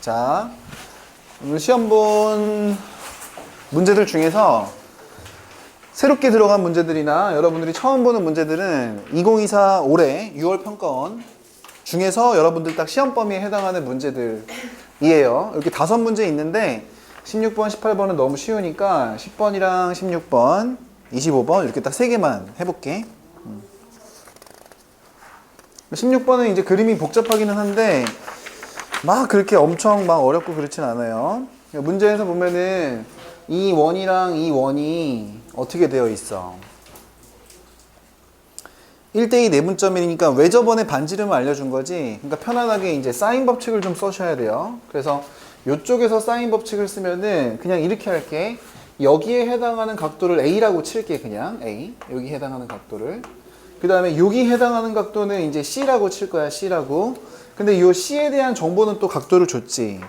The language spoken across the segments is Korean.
자, 오늘 시험 본 문제들 중에서 새롭게 들어간 문제들이나 여러분들이 처음 보는 문제들은 2024 올해 6월 평가원 중에서 여러분들 딱 시험 범위에 해당하는 문제들이에요. 이렇게 5문제 있는데 16번, 18번은 너무 쉬우니까 10번이랑 16번, 25번 이렇게 딱 3개만 해볼게. 16번은 이제 그림이 복잡하기는 한데 막 그렇게 엄청 막 어렵고 그렇진 않아요. 문제에서 보면은 이 원이랑 이 원이 어떻게 되어 있어? 1대2 내분점이니까 왜 저번에 반지름을 알려준 거지? 그러니까 편안하게 이제 사인 법칙을 좀 써셔야 돼요. 그래서 이쪽에서 사인 법칙을 쓰면은 그냥 이렇게 할게. 여기에 해당하는 각도를 A라고 칠게. 그냥 A. 여기 해당하는 각도를. 그 다음에 여기 해당하는 각도는 이제 C라고 칠 거야. C라고. 근데 이 C에 대한 정보는 또 각도를 줬지.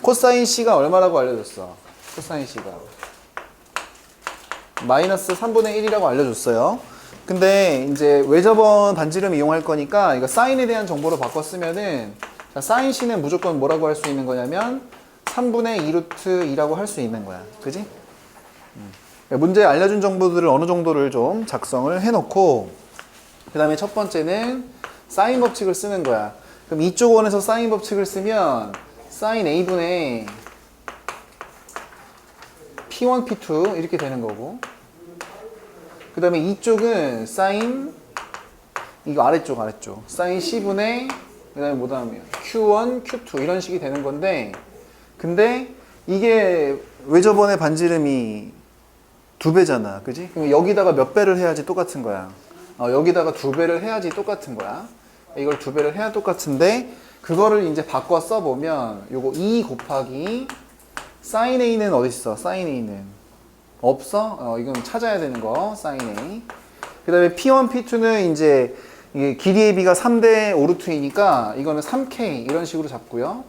코사인 C가 얼마라고 알려줬어? 코사인 C가 마이너스 3분의 1이라고 알려줬어요. 근데 이제 외접원 반지름 이용할 거니까 이거 사인에 대한 정보로 바꿔 쓰면은 자, 사인 C는 무조건 뭐라고 할 수 있는 거냐면 3분의 2루트 2라고 할 수 있는 거야. 그지? 문제에 알려준 정보들을 어느 정도를 좀 작성을 해놓고 그 다음에 첫 번째는 사인 법칙을 쓰는 거야. 그럼 이쪽 원에서 사인 법칙을 쓰면 사인 A분의 P1, P2 이렇게 되는 거고 그 다음에 이쪽은 사인 이거 아래쪽 사인 C분의 그 다음에 뭐 다음에 Q1, Q2 이런 식이 되는 건데 근데 이게 왜 저번에 반지름이 2배잖아. 그지? 그럼 여기다가 몇 배를 해야지 똑같은 거야. 여기다가 2배를 해야지 똑같은 거야. 이걸 2배를 해야 똑같은데 그거를 이제 바꿔 써보면 요거 2 곱하기 사인 A는 어디 있어? 사인 A는 없어? 이건 찾아야 되는 거 사인 A. 그 다음에 P1, P2는 이제 이게 길이 AB가 3대 5루트이니까 이거는 3K 이런 식으로 잡고요.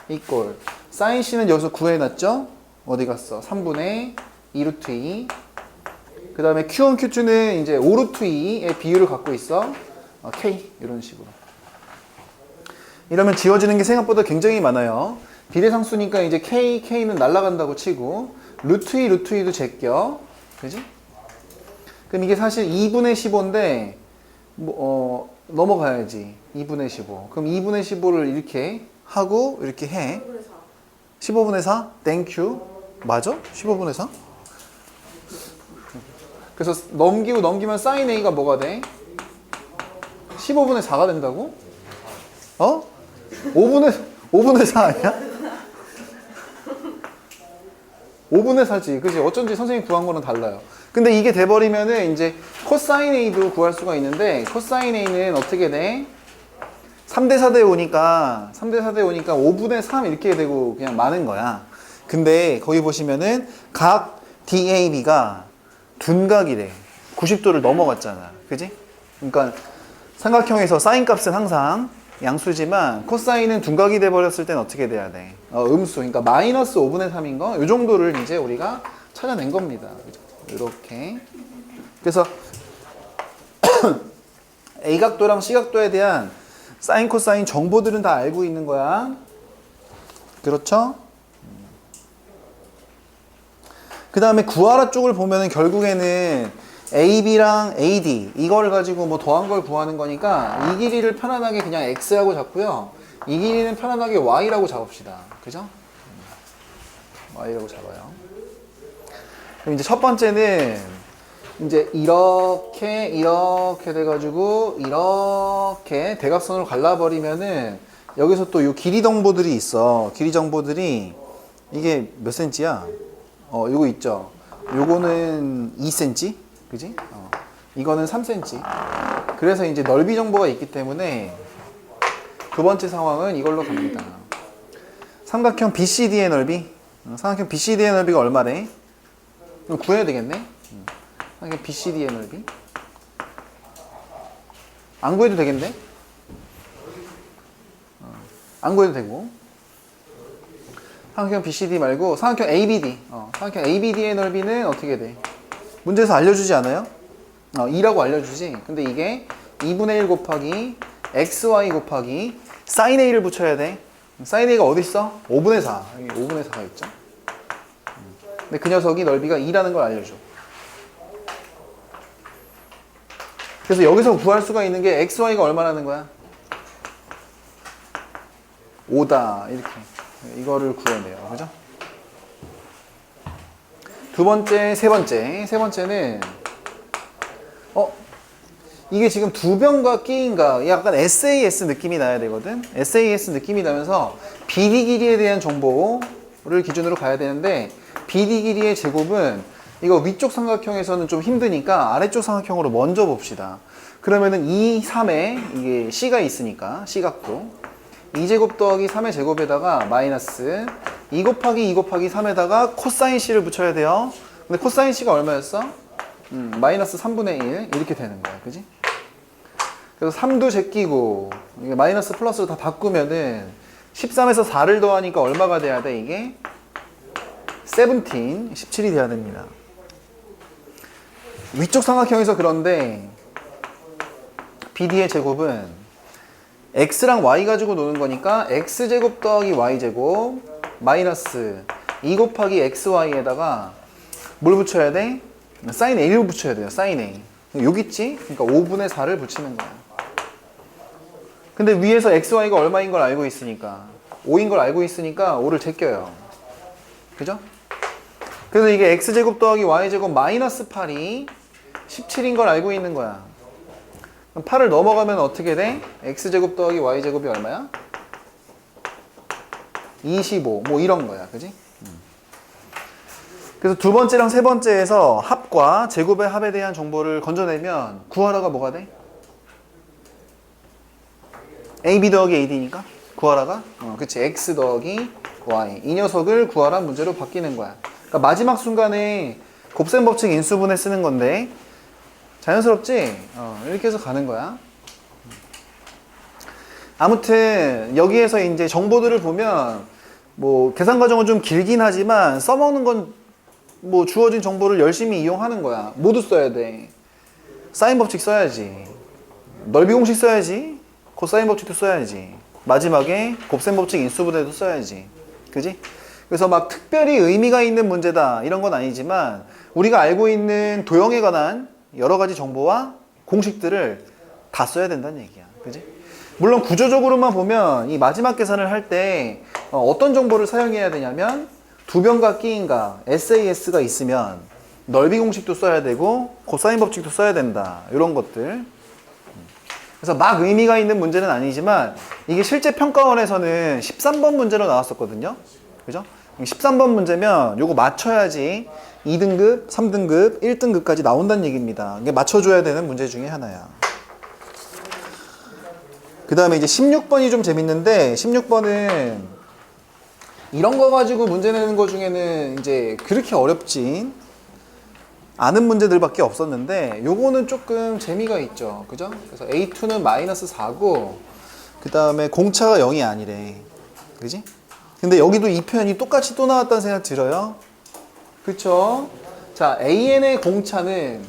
이꼴 사인 C는 여기서 구해놨죠? 어디 갔어? 3분의 2루트 2. 그 다음에 Q1, Q2는 이제 5루트 2의 비율을 갖고 있어. K 이런 식으로. 이러면 지워지는 게 생각보다 굉장히 많아요. 비례상수니까 이제 K는 날아간다고 치고 루트 2, 루트 2도 제껴. 그지? 그럼 이게 사실 2분의 15인데 넘어가야지. 2분의 15. 그럼 2분의 15를 이렇게 하고 이렇게 해. 15분의 4? 땡큐. 맞아? 15분의 4? 그래서 넘기면 사인 A가 뭐가 돼? 15분의 4가 된다고? 5분의 4 아니야? 5분의 4지. 그치? 어쩐지 선생님이 구한 거는 달라요. 근데 이게 돼버리면은 이제 코사인 A도 구할 수가 있는데 코사인 A는 어떻게 돼? 3대 4대 5니까 5분의 3 이렇게 되고 그냥 많은 거야. 근데 거기 보시면은 각 DAB가 둔각이래. 90도를 넘어갔잖아. 그지? 그러니까 삼각형에서 사인 값은 항상 양수지만 코사인은 둔각이 돼버렸을 땐 어떻게 돼야 돼? 음수. 그러니까 마이너스 5분의 3인 거. 이 정도를 이제 우리가 찾아낸 겁니다. 이렇게. 그래서 A각도랑 C각도에 대한 사인, 코사인 정보들은 다 알고 있는 거야. 그렇죠? 그 다음에 구하라 쪽을 보면은 결국에는 AB랑 AD 이걸 가지고 뭐 더한 걸 구하는 거니까 이 길이를 편안하게 그냥 X라고 잡고요. 이 길이는 편안하게 Y라고 잡읍시다. 그죠? Y라고 잡아요. 그럼 이제 첫 번째는 이제 이렇게 돼가지고 이렇게 대각선으로 갈라버리면은 여기서 또 요 길이 정보들이 있어. 길이 정보들이 이게 몇 센치야? 요거 있죠? 요거는 2cm? 그지? 이거는 3cm. 그래서 이제 넓이 정보가 있기 때문에 두 번째 상황은 이걸로 갑니다. 삼각형 BCD의 넓이. 삼각형 BCD의 넓이가 얼마래? 이거 구해야 되겠네? 삼각형 BCD의 넓이. 안 구해도 되겠네? 안 구해도 되고. 삼각형 BCD 말고 삼각형 ABD. 삼각형 ABD의 넓이는 어떻게 돼? 문제에서 알려주지 않아요? 2라고 알려주지. 근데 이게 2분의 1 곱하기 XY 곱하기 사인 A를 붙여야 돼. 사인 A가 어디 있어? 5분의 4. 여기 5분의 4가 있죠. 근데 그 녀석이 넓이가 2라는 걸 알려줘. 그래서 여기서 구할 수가 있는 게 XY가 얼마라는 거야? 5다. 이렇게. 이거를 구해내요. 그죠? 두 번째, 세 번째. 세 번째는, 이게 지금 두 변과 끼인가? 약간 SAS 느낌이 나야 되거든? SAS 느낌이 나면서 BD 길이에 대한 정보를 기준으로 가야 되는데, BD 길이의 제곱은 이거 위쪽 삼각형에서는 좀 힘드니까 아래쪽 삼각형으로 먼저 봅시다. 그러면은 2, 3에 이게 C가 있으니까, C각도. 2제곱 더하기 3의 제곱에다가 마이너스 2 곱하기 2 곱하기 3에다가 코사인 C를 붙여야 돼요. 근데 코사인 C가 얼마였어? 마이너스 3분의 1 이렇게 되는 거야. 그지? 그래서 3도 제끼고 이게 마이너스 플러스로 다 바꾸면은 13에서 4를 더하니까 얼마가 돼야 돼? 이게 17이 돼야 됩니다. 위쪽 삼각형에서 그런데 BD의 제곱은 x랑 y 가지고 노는 거니까 x제곱 더하기 y제곱 마이너스 2 곱하기 xy에다가 뭘 붙여야 돼? 사인 a를 붙여야 돼요. 사인 a. 여기 있지? 그러니까 5분의 4를 붙이는 거야. 근데 위에서 xy가 얼마인 걸 알고 있으니까 5인 걸 알고 있으니까 5를 제껴요. 그죠? 그래서 이게 x제곱 더하기 y제곱 마이너스 8이 17인 걸 알고 있는 거야. 그럼 8을 넘어가면 어떻게 돼? x제곱 더하기 y제곱이 얼마야? 25. 뭐 이런 거야. 그지? 그래서 두 번째랑 세 번째에서 합과 제곱의 합에 대한 정보를 건져내면 구하라가 뭐가 돼? AB 더하기 AD니까 구하라가? 그치. X 더하기 Y. 이 녀석을 구하라 문제로 바뀌는 거야. 그러니까 마지막 순간에 곱셈 법칙 인수분해 쓰는 건데 자연스럽지? 이렇게 해서 가는 거야. 아무튼 여기에서 이제 정보들을 보면 뭐 계산 과정은 좀 길긴 하지만 써먹는 건 뭐 주어진 정보를 열심히 이용하는 거야. 모두 써야 돼. 사인 법칙 써야지. 넓이 공식 써야지. 코사인 법칙도 써야지. 마지막에 곱셈 법칙 인수분해도 써야지. 그지? 그래서 막 특별히 의미가 있는 문제다 이런 건 아니지만 우리가 알고 있는 도형에 관한 여러 가지 정보와 공식들을 다 써야 된다는 얘기야. 그지? 물론 구조적으로만 보면 이 마지막 계산을 할 때 어떤 정보를 사용해야 되냐면 두 변과 끼인가 SAS가 있으면 넓이 공식도 써야 되고 코사인 법칙도 써야 된다. 이런 것들. 그래서 막 의미가 있는 문제는 아니지만 이게 실제 평가원에서는 13번 문제로 나왔었거든요. 그죠? 13번 문제면 요거 맞춰야지 2등급, 3등급, 1등급까지 나온다는 얘기입니다. 이게 맞춰줘야 되는 문제 중에 하나야. 그 다음에 이제 16번이 좀 재밌는데 16번은 이런 거 가지고 문제 내는 거 중에는 이제 그렇게 어렵진 않은 문제들밖에 없었는데 요거는 조금 재미가 있죠. 그죠? 그래서 A2는 마이너스 4고 그 다음에 공차가 0이 아니래. 그지? 근데 여기도 이 표현이 똑같이 또 나왔다는 생각 들어요? 그쵸? 자, AN의 공차는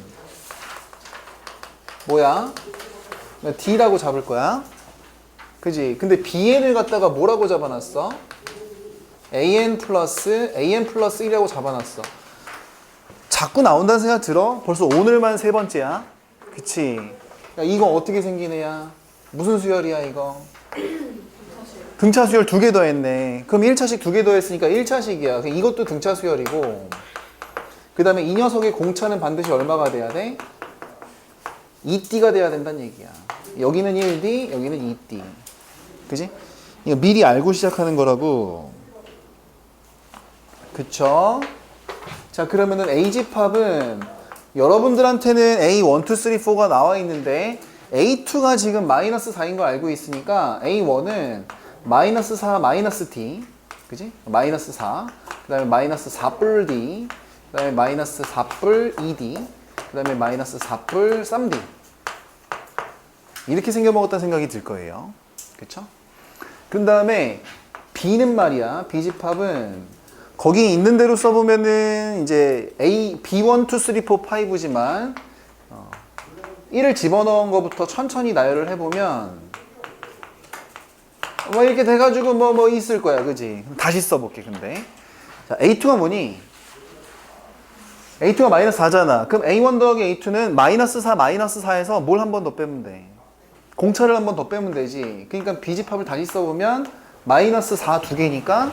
뭐야? D라고 잡을 거야. 그지? 근데 BN을 갖다가 뭐라고 잡아놨어? AN 플러스 1이라고 잡아놨어. 자꾸 나온다는 생각 들어? 벌써 오늘만 세 번째야. 그치? 야, 이거 어떻게 생긴 애야? 무슨 수열이야 이거? 등차 수열 2개 더했네. 그럼 1차식 2개 더했으니까 1차식이야. 이것도 등차 수열이고 그 다음에 이 녀석의 공차는 반드시 얼마가 돼야 돼? 2D가 돼야 된다는 얘기야. 여기는 1D, 여기는 2D. 그지? 이거 미리 알고 시작하는 거라고. 그쵸? 자, 그러면은 A집합은 여러분들한테는 A1, 2, 3, 4가 나와 있는데 A2가 지금 마이너스 4인 걸 알고 있으니까 A1은 마이너스 4, 마이너스 D. 그지? 마이너스 4. 그 다음에 마이너스 4뿔 D. 그 다음에 마이너스 4뿔 2D. 그 다음에 마이너스 4뿔 3D. 이렇게 생겨먹었다는 생각이 들 거예요. 그쵸? 그 다음에 B는 말이야. B집합은 거기 있는 대로 써보면은 이제 A, B1, 2, 3, 4, 5지만 1을 집어넣은 것부터 천천히 나열을 해보면 뭐 이렇게 돼가지고 뭐 있을 거야, 그지? 다시 써볼게, 근데. 자, A2가 뭐니? A2가 마이너스 4잖아. 그럼 A1 더하기 A2는 마이너스 4, 마이너스 4에서 뭘 한 번 더 빼면 돼? 공차를 한 번 더 빼면 되지. 그러니까 비집합을 다시 써보면 마이너스 4 두 개니까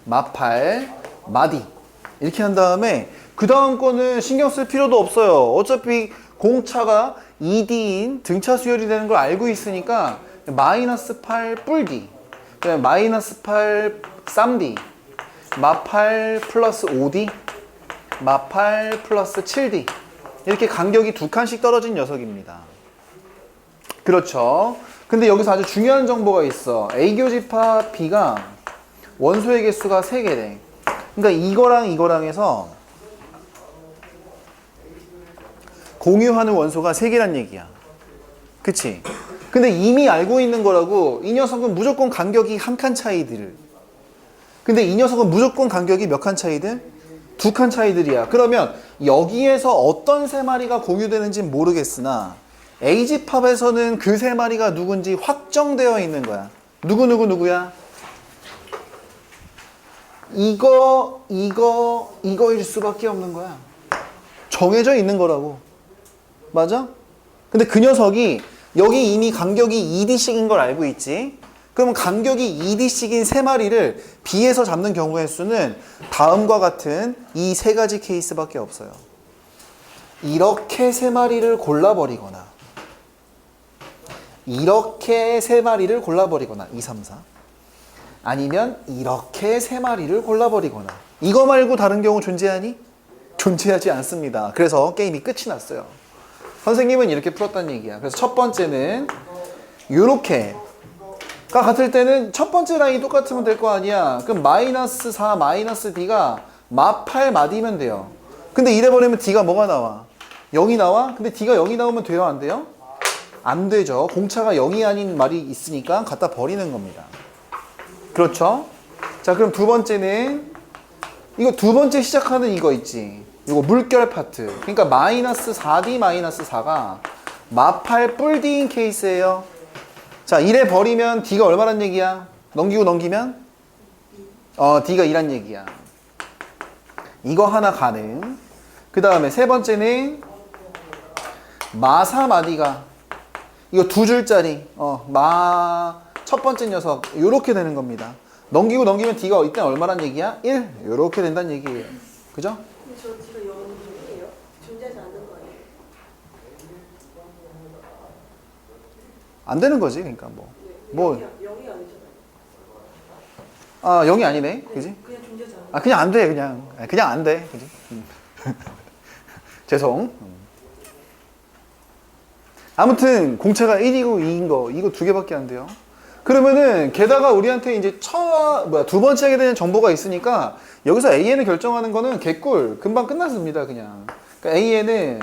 마8, 마디. 이렇게 한 다음에 그 다음 거는 신경 쓸 필요도 없어요. 어차피 공차가 2D인 등차 수열이 되는 걸 알고 있으니까 마이너스 8 뿔D, 그다음에 마이너스 8 쌈D, 마8 플러스 5D, 마8 플러스 7D. 이렇게 간격이 두 칸씩 떨어진 녀석입니다. 그렇죠. 근데 여기서 아주 중요한 정보가 있어. A교집합 B가 원소의 개수가 3개래. 그러니까 이거랑 해서 공유하는 원소가 3개란 얘기야. 그치? 근데 이미 알고 있는 거라고. 이 녀석은 무조건 간격이 한 칸 차이들. 근데 이 녀석은 무조건 간격이 몇 칸 차이들? 2칸 차이들이야. 그러면 여기에서 어떤 세 마리가 공유되는지 모르겠으나 A집합에서는 그 세 마리가 누군지 확정되어 있는 거야. 누구야? 이거일 수밖에 없는 거야. 정해져 있는 거라고. 맞아? 근데 그 녀석이 여기 이미 간격이 2D씩인 걸 알고 있지? 그러면 간격이 2D씩인 세 마리를 B에서 잡는 경우의 수는 다음과 같은 이 세 가지 케이스밖에 없어요. 이렇게 세 마리를 골라버리거나, 이렇게 세 마리를 골라버리거나, 2, 3, 4. 아니면 이렇게 세 마리를 골라버리거나. 이거 말고 다른 경우 존재하니? 존재하지 않습니다. 그래서 게임이 끝이 났어요. 선생님은 이렇게 풀었다는 얘기야. 그래서 첫 번째는 요렇게가 같을 때는 첫 번째 라인이 똑같으면 될 거 아니야. 그럼 마이너스 4 마이너스 D가 마8 마디면 돼요. 근데 이래버리면 D가 뭐가 나와? 0이 나와? 근데 D가 0이 나오면 돼요? 안 돼요? 안 되죠. 공차가 0이 아닌 말이 있으니까 갖다 버리는 겁니다. 그렇죠? 자, 그럼 두 번째는 이거 두 번째 시작하는 이거 있지. 이거 물결 파트. 그러니까 마이너스 4D 마이너스 4가 마8 뿔D인 케이스예요. 자, 이래 버리면 D가 얼마란 얘기야? 넘기면? D가 2란 얘기야. 이거 하나 가능. 그 다음에 세 번째는 마4 마디가 이거 두 줄짜리 첫 번째 녀석 요렇게 되는 겁니다. 넘기면 D가 이때 얼마란 얘기야? 1 요렇게 된다는 얘기예요. 그죠? 근데 저 D가 0이에요? 존재하지 않는 거예요? 안 되는 거지. 그러니까 뭐 0이 아니잖아요. 0이 아니네. 그지? 그냥 존재하지 않는 그냥 안 돼. 그냥 안 돼. 그지? 죄송. 아무튼 공차가 1이고 2인 거 이거 두 개밖에 안 돼요. 그러면은 게다가 우리한테 이제 두 번째 하게 되는 정보가 있으니까 여기서 AN을 결정하는 거는 개꿀. 금방 끝났습니다. 그냥. 그러니까 AN은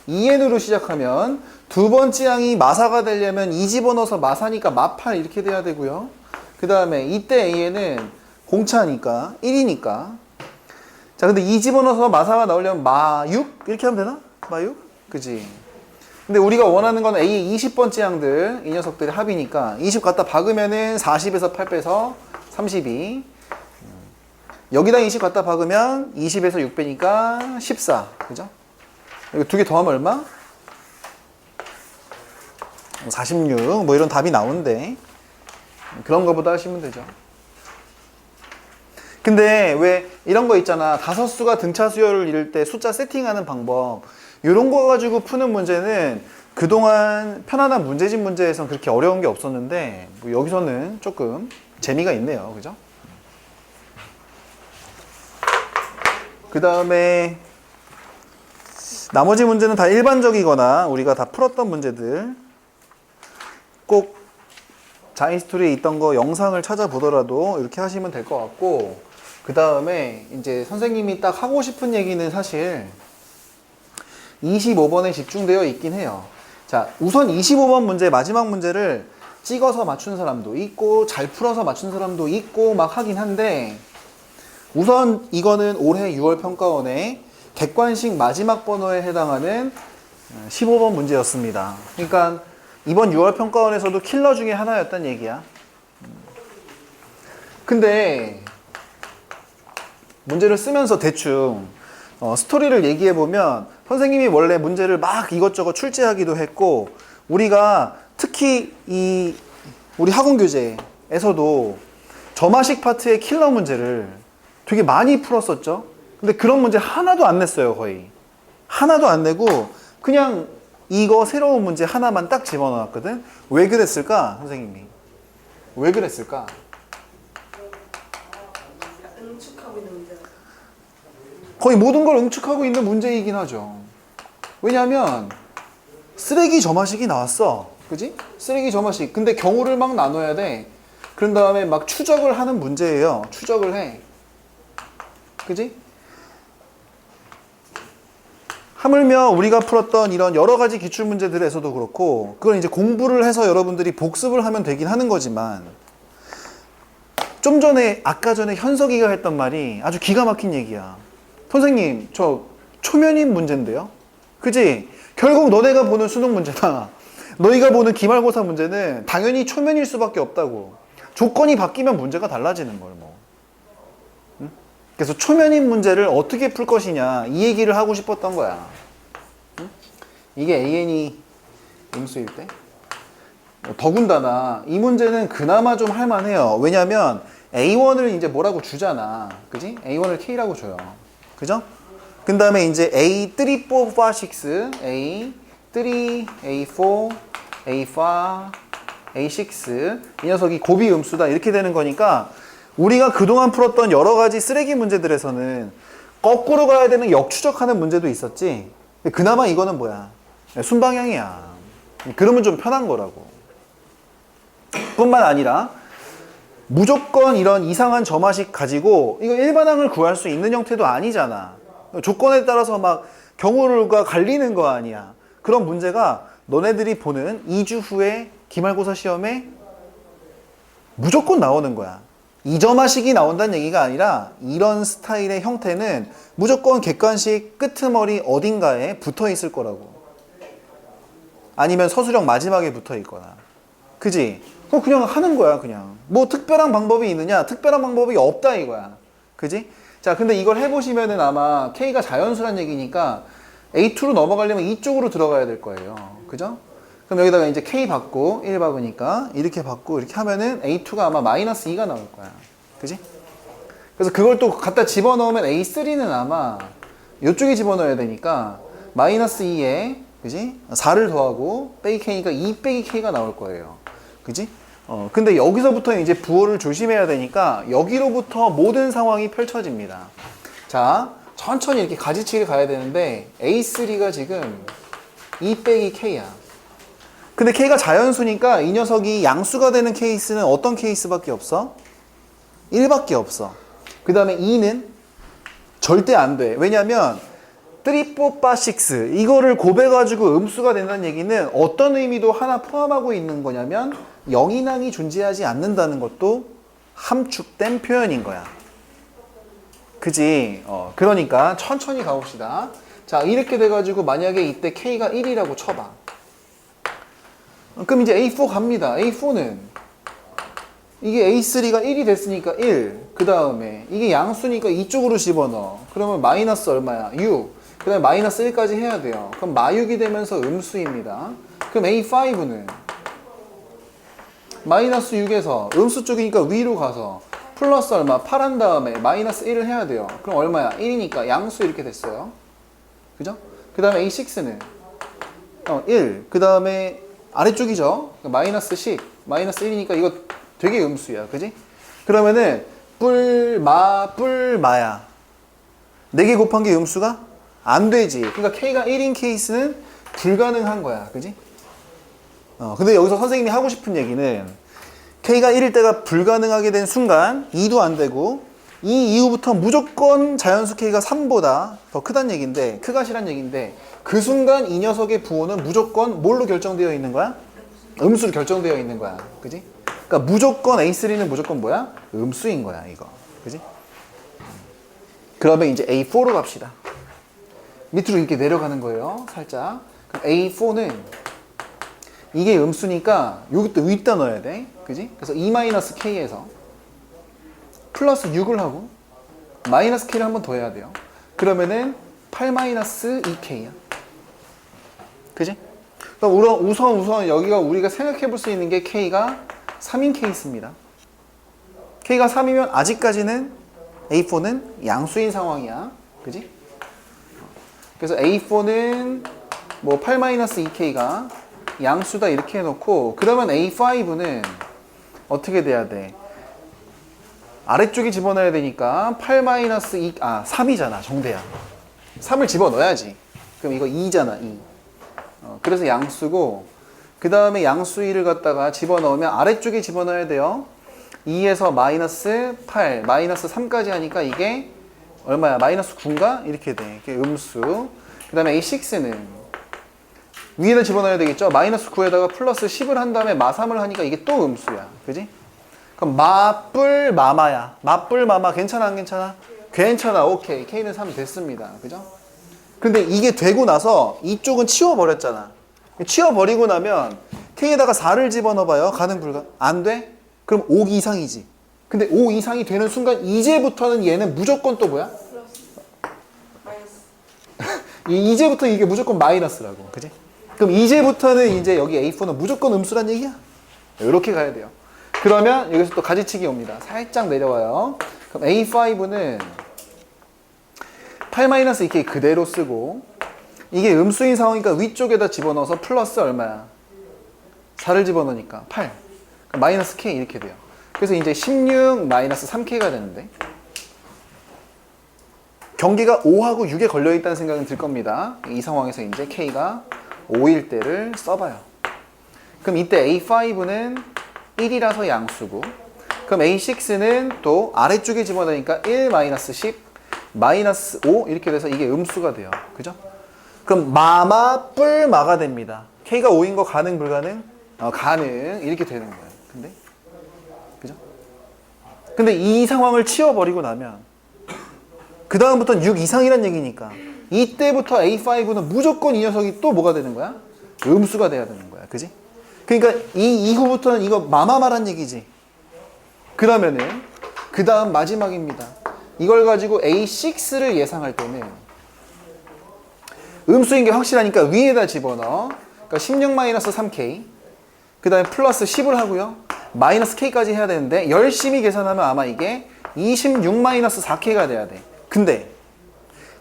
2N으로 시작하면 두 번째 항이 마사가 되려면 2 집어넣어서 마사니까 마8 이렇게 돼야 되고요. 그 다음에 이때 AN은 공차니까 1이니까. 자, 근데 2 집어넣어서 마사가 나오려면 마6 이렇게 하면 되나? 마6? 그지? 근데 우리가 원하는 건 A의 20번째 항들, 이 녀석들의 합이니까 20 갖다 박으면은 40에서 8 빼서 32. 여기다 20 갖다 박으면 20에서 6 빼니까 14. 그죠? 이거 두 개 더하면 얼마? 46. 뭐 이런 답이 나오는데 그런 거보다 하시면 되죠. 근데 왜 이런 거 있잖아. 다섯 수가 등차 수열을 이룰 때 숫자 세팅하는 방법. 이런 거 가지고 푸는 문제는 그동안 편안한 문제집 문제에선 그렇게 어려운 게 없었는데 뭐 여기서는 조금 재미가 있네요. 그죠? 그 다음에 나머지 문제는 다 일반적이거나 우리가 다 풀었던 문제들. 꼭 자인스토리에 있던 거 영상을 찾아보더라도 이렇게 하시면 될 것 같고, 그 다음에 이제 선생님이 딱 하고 싶은 얘기는 사실 25번에 집중되어 있긴 해요. 자, 우선 25번 문제, 마지막 문제를 찍어서 맞춘 사람도 있고 잘 풀어서 맞춘 사람도 있고 막 하긴 한데, 우선 이거는 올해 6월 평가원의 객관식 마지막 번호에 해당하는 15번 문제였습니다. 그러니까 이번 6월 평가원에서도 킬러 중에 하나였단 얘기야. 근데 문제를 쓰면서 대충 스토리를 얘기해 보면 선생님이 원래 문제를 막 이것저것 출제하기도 했고, 우리가 특히 우리 학원 교재에서도 점화식 파트의 킬러 문제를 되게 많이 풀었었죠. 근데 그런 문제 하나도 안 냈어요. 거의 하나도 안 내고 그냥 이거 새로운 문제 하나만 딱 집어넣었거든. 왜 그랬을까? 선생님이 왜 그랬을까? 응축하고 있는 문제. 거의 모든 걸 응축하고 있는 문제이긴 하죠. 왜냐하면 쓰레기 점화식이 나왔어. 그지? 쓰레기 점화식. 근데 경우를 막 나눠야 돼. 그런 다음에 막 추적을 하는 문제예요. 추적을 해. 그지? 하물며 우리가 풀었던 이런 여러 가지 기출 문제들에서도 그렇고, 그건 이제 공부를 해서 여러분들이 복습을 하면 되긴 하는 거지만, 좀 전에 아까 전에 현석이가 했던 말이 아주 기가 막힌 얘기야. 선생님, 저 초면인 문제인데요? 그지? 결국 너네가 보는 수능 문제나 너희가 보는 기말고사 문제는 당연히 초면일 수밖에 없다고. 조건이 바뀌면 문제가 달라지는 걸 뭐. 응? 그래서 초면인 문제를 어떻게 풀 것이냐, 이 얘기를 하고 싶었던 거야. 응? 이게 AN이 임수일 때. 더군다나 이 문제는 그나마 좀 할만해요. 왜냐면 A1을 이제 뭐라고 주잖아. 그지? A1을 K라고 줘요. 그죠? 그 다음에 이제 A3, 4, 5, 6, A3, A4, A5, A6, 이 녀석이 고비 음수다 이렇게 되는 거니까, 우리가 그동안 풀었던 여러 가지 쓰레기 문제들에서는 거꾸로 가야 되는 역추적하는 문제도 있었지. 그나마 이거는 뭐야? 순방향이야. 그러면 좀 편한 거라고. 뿐만 아니라 무조건 이런 이상한 점화식 가지고 이거 일반항을 구할 수 있는 형태도 아니잖아. 조건에 따라서 막 경우가 갈리는 거 아니야. 그런 문제가 너네들이 보는 2주 후에 기말고사 시험에 무조건 나오는 거야. 이 점화식이 나온다는 얘기가 아니라 이런 스타일의 형태는 무조건 객관식 끄트머리 어딘가에 붙어 있을 거라고. 아니면 서술형 마지막에 붙어 있거나. 그지? 그냥 하는 거야, 그냥. 뭐 특별한 방법이 있느냐? 특별한 방법이 없다 이거야. 그지? 자, 근데 이걸 해보시면은 아마 K가 자연수란 얘기니까 A2로 넘어가려면 이쪽으로 들어가야 될 거예요. 그죠? 그럼 여기다가 이제 K 받고 1 받으니까 이렇게 받고 이렇게 하면은 A2가 아마 마이너스 2가 나올 거야. 그지? 그래서 그걸 또 갖다 집어넣으면 A3는 아마 이쪽에 집어넣어야 되니까 마이너스 2에, 그지? 4를 더하고 빼기 K니까 2 빼기 K가 나올 거예요. 그지? 근데 여기서부터 이제 부호를 조심해야 되니까 여기로부터 모든 상황이 펼쳐집니다. 자, 천천히 이렇게 가지치기 가야 되는데 A3가 지금 2 빼기 K야. 근데 K가 자연수니까 이 녀석이 양수가 되는 케이스는 어떤 케이스밖에 없어? 1밖에 없어. 그 다음에 2는 절대 안 돼. 왜냐면 3, 4, 5, 6 이거를 곱해가지고 음수가 된다는 얘기는 어떤 의미도 하나 포함하고 있는 거냐면 영인항이 존재하지 않는다는 것도 함축된 표현인 거야. 그지? 그러니까 천천히 가봅시다. 자, 이렇게 돼가지고 만약에 이때 K가 1이라고 쳐봐. 그럼 이제 A4 갑니다. A4는 이게 A3가 1이 됐으니까 1. 그 다음에 이게 양수니까 이쪽으로 집어넣어. 그러면 마이너스 얼마야? 6. 그 다음에 마이너스 1까지 해야 돼요. 그럼 마육이 되면서 음수입니다. 그럼 A5는 마이너스 6에서 음수 쪽이니까 위로 가서 플러스 얼마? 8 한 다음에 마이너스 1을 해야 돼요. 그럼 얼마야? 1이니까 양수 이렇게 됐어요. 그죠? 그 다음에 A6는 1. 그 다음에 아래쪽이죠? 마이너스 10. 마이너스 1이니까 이거 되게 음수야. 그지? 그러면은 뿔마야. 4개 곱한 게 음수가? 안 되지. 그러니까 K가 1인 케이스는 불가능한 거야. 그지? 근데 여기서 선생님이 하고 싶은 얘기는 K가 1일 때가 불가능하게 된 순간 2도 안 되고 이 이후부터 무조건 자연수 K가 3보다 더 크다는 얘기인데, 크가시란 얘기인데, 그 순간 이 녀석의 부호는 무조건 뭘로 결정되어 있는 거야? 음수로 결정되어 있는 거야. 그지? 그러니까 무조건 A3는 무조건 뭐야? 음수인 거야, 이거. 그지? 그러면 이제 A4로 갑시다. 밑으로 이렇게 내려가는 거예요. 살짝. 그럼 A4는 이게 음수니까 여기 또 위에다 넣어야 돼. 그지? 그래서 2-k에서 플러스 6을 하고 마이너스 k를 한 번 더 해야 돼요. 그러면은 8-2k야. 그지? 그럼 우선 여기가 우리가 생각해 볼 수 있는 게 k가 3인 케이스입니다. k가 3이면 아직까지는 A4는 양수인 상황이야. 그지? 그래서 A4는 뭐 8-2k가 양수다 이렇게 해놓고, 그러면 A5는 어떻게 돼야 돼? 아래쪽에 집어넣어야 되니까 3이잖아, 정대야. 3을 집어넣어야지. 그럼 이거 2잖아, 2. 그래서 양수고, 그 다음에 양수 2를 갖다가 집어넣으면 아래쪽에 집어넣어야 돼요. 2에서 마이너스 8, 마이너스 3까지 하니까 이게 얼마야? 마이너스 9인가? 이렇게 돼. 이게 음수. 그 다음에 A6는 위에다 집어넣어야 되겠죠? 마이너스 9에다가 플러스 10을 한 다음에 마3을 하니까 이게 또 음수야. 그지? 그럼 마뿔 마마야. 마뿔 마마 괜찮아, 안 괜찮아? 괜찮아. 오케이. K는 3 됐습니다. 그죠? 근데 이게 되고 나서 이쪽은 치워버렸잖아. 치워버리고 나면 K에다가 4를 집어넣어봐요. 가능 불가? 안 돼? 그럼 5 이상이지. 근데 5 이상이 되는 순간 이제부터는 얘는 무조건 또 뭐야? 플러스 마이너스. 이제부터 이게 무조건 마이너스라고. 그지? 그럼 이제부터는 이제 여기 A4는 무조건 음수란 얘기야. 이렇게 가야 돼요. 그러면 여기서 또 가지치기 옵니다. 살짝 내려와요. 그럼 A5는 8-2K 그대로 쓰고, 이게 음수인 상황이니까 위쪽에다 집어넣어서 플러스 얼마야? 4를 집어넣으니까 8. 마이너스 K 이렇게 돼요. 그래서 이제 16-3K가 되는데, 경계가 5하고 6에 걸려있다는 생각은 들 겁니다. 이 상황에서 이제 K가 5일 때를 써봐요. 그럼 이때 A5는 1이라서 양수고, 그럼 A6는 또 아래쪽에 집어넣으니까 1-10, 마이너스 5 이렇게 돼서 이게 음수가 돼요. 그죠? 그럼 마마 뿔 마가 됩니다. K가 5인 거 가능 불가능? 가능. 이렇게 되는 거예요. 근데 그죠? 근데 이 상황을 치워버리고 나면 그 다음부터는 6 이상이란 얘기니까 이때부터 A5는 무조건 이 녀석이 또 뭐가 되는 거야? 음수가 돼야 되는 거야. 그지? 그러니까 이 이후부터는 이거 마마마란 얘기지. 그러면은 그 다음 마지막입니다. 이걸 가지고 A6를 예상할 때는 음수인 게 확실하니까 위에다 집어넣어. 그러니까 16-3K, 그 다음에 플러스 10을 하고요. 마이너스 K까지 해야 되는데 열심히 계산하면 아마 이게 26-4K가 돼야 돼. 근데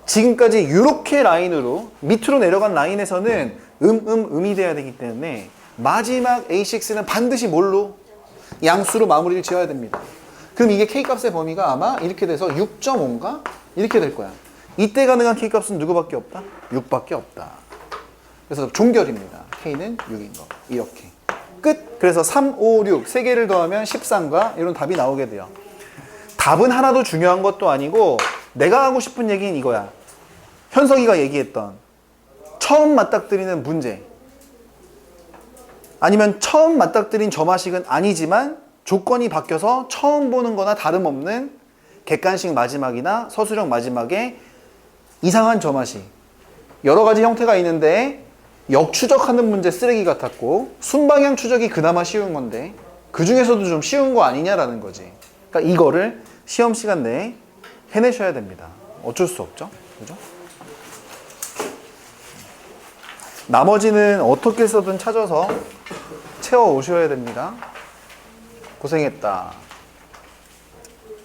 지금까지 이렇게 라인으로 밑으로 내려간 라인에서는 음이 돼야 되기 때문에 마지막 A6는 반드시 뭘로? 양수로 마무리를 지어야 됩니다. 그럼 이게 K값의 범위가 아마 이렇게 돼서 6.5인가? 이렇게 될 거야. 이때 가능한 K값은 누구밖에 없다? 6밖에 없다. 그래서 종결입니다. K는 6인 거. 이렇게. 끝! 그래서 3, 5, 6 세 개를 더하면 13과 이런 답이 나오게 돼요. 답은 하나도 중요한 것도 아니고 내가 하고 싶은 얘기는 이거야. 현석이가 얘기했던 처음 맞닥뜨리는 문제, 아니면 처음 맞닥뜨린 점화식은 아니지만 조건이 바뀌어서 처음 보는 거나 다름없는 객관식 마지막이나 서술형 마지막에 이상한 점화식, 여러 가지 형태가 있는데 역추적하는 문제 쓰레기 같았고 순방향 추적이 그나마 쉬운 건데 그 중에서도 좀 쉬운 거 아니냐라는 거지. 그러니까 이거를 시험 시간 내에 해내셔야 됩니다. 어쩔 수 없죠. 그죠? 나머지는 어떻게 해서든 찾아서 채워 오셔야 됩니다. 고생했다.